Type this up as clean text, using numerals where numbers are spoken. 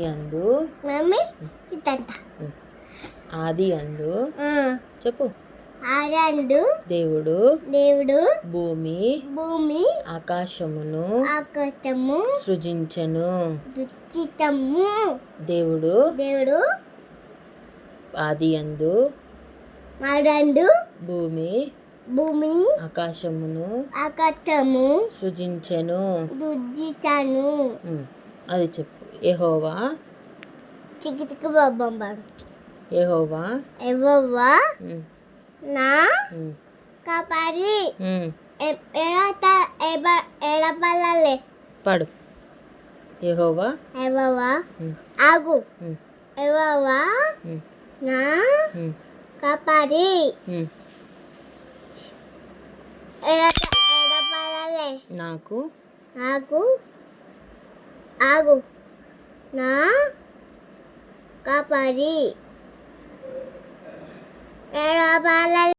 యందు మమ్మీ ఇదంట ఆది యందు చెప్పు ఆరండు దేవుడు దేవుడు భూమి భూమి ఆకాశమును ఆకాశము సృజించెను. దుచ్చితము దేవుడు దేవుడు ఆది యందు ఆరండు భూమి భూమి ఆకాశమును ఆకాశము సృజించెను. దుచ్చితను అది చెప్పు. యెహోవా చికిటికి బాబాడు యెహోవా ఎవవా ఉమ్, నా ఉమ్, కాపాడి ఉమ్. ఎడపల్లలే పాడు. యెహోవా ఎవవా ఉమ్, ఆగు ఉమ్, ఎవవా ఉమ్, నా ఉమ్, కాపాడి ఉమ్. ఎడపల్లలే నాకు ఆగు ఆగు నా కాపాడి ఎడపల్లలే